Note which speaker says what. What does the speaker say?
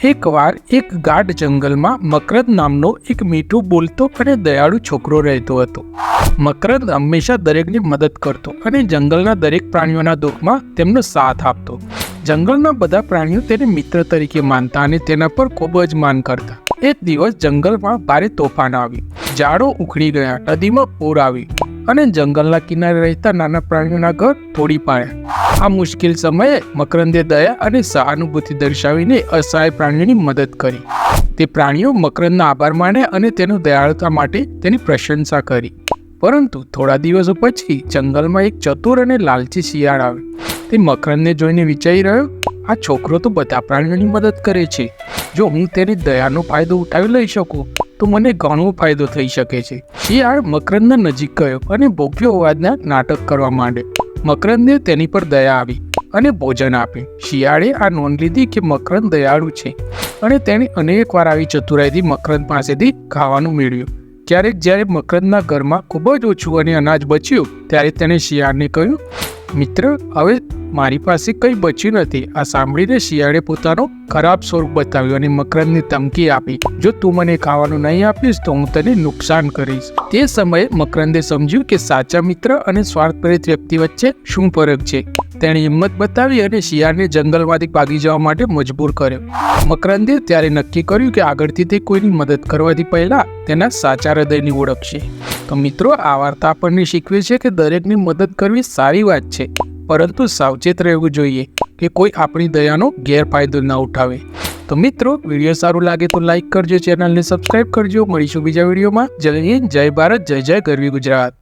Speaker 1: એકવાર એક ગાઢ જંગલમાં મકરંદ નામનો એક મીઠું બોલતો અને દયાળુ છોકરો રહેતો હતો. મકરંદ હંમેશા દરેકની મદદ કરતો અને જંગલના દરેક પ્રાણીઓના દુઃખમાં તેમનો સાથ આપતો. જંગલના બધા પ્રાણીઓ તેને મિત્ર તરીકે માનતા અને તેના પર ખૂબ જ માન કરતા. એક દિવસ જંગલમાં ભારે તોફાન આવ્યું. ઝાડો ઉખડી ગયા, નદીમાં પૂર આવ્યું અને જંગલના કિનારે રહેતા નાના પ્રાણીઓના ઘર તોડી પાડ્યા. આ મુશ્કેલ સમયે મકરંદે દયા અને સહાનુભૂતિ દર્શાવીને અસહાય પ્રાણીઓની મદદ કરી. તે પ્રાણીઓ મકરંદનો આભાર માન્યા અને તેની દયાળુતા માટે તેની પ્રશંસા કરી. પરંતુ થોડા દિવસો પછી જંગલમાં એક ચતુર અને લાલચી શિયાળ આવ્યો. તે મકરંદને જોઈને વિચારી રહ્યો, આ છોકરો તો બધા પ્રાણીઓની મદદ કરે છે. જો હું તેની દયાનો ફાયદો ઉઠાવી લઈ શકું તો મને ઘણો ફાયદો થઈ શકે છે. શિયાળ મકરંદના નજીક ગયો અને ભોગ્યો અવાજના નાટક કરવા માંડ્યો. મકરંદને તેની પર દયા આવી અને ભોજન આપ્યું. શિયાળે આ નોંધ લીધી કે મકરંદ દયાળુ છે અને તેણે અનેક વાર આવી ચતુરાઈથી મકરંદ પાસેથી ખાવાનું મેળવ્યું. ક્યારેક જ્યારે મકરંદના ઘરમાં ખૂબ જ ઓછું અને અનાજ બચ્યું ત્યારે તેણે શિયાળને કહ્યું, મિત્ર, હવે મારી પાસે કંઈ બચ્યું નથી. આ સાંભળીને શિયાળે પોતાનો ખરાબ સ્વરૂપ બતાવ્યો અને મકરંદને ધમકી આપી, જો તું મને ખાવાનું નહીં આપીશ તો હું તને નુકસાન કરીશ. તે સમયે મકરંદે સમજ્યું કે સાચા મિત્ર અને સ્વાર્થપરિત વ્યક્તિ વચ્ચે શું ફરક છે. તેણે હિંમત બતાવી અને શિયાળને જંગલમાંથી ભાગી જવા માટે મજબૂર કર્યો. મકરંદે ત્યારે નક્કી કર્યું કે આગળથી તે કોઈની મદદ કરવાથી પહેલા તેના સાચા હૃદયની ઓળખશે. તો મિત્રો, આ વાર્તા આપણને શીખવે છે કે દરેકની મદદ કરવી સારી વાત છે, પરંતુ સાવચેત રહેવું જોઈએ કે કોઈ આપણી દયાનો ગેરફાયદો ન ઉઠાવે. તો મિત્રો, વિડીયો સારું લાગે તો લાઈક કરજો, ચેનલને સબસ્ક્રાઈબ કરજો. મળીશું બીજા વિડીયોમાં. જય હિન્દ, જય ભારત, જય જય ગરવી ગુજરાત.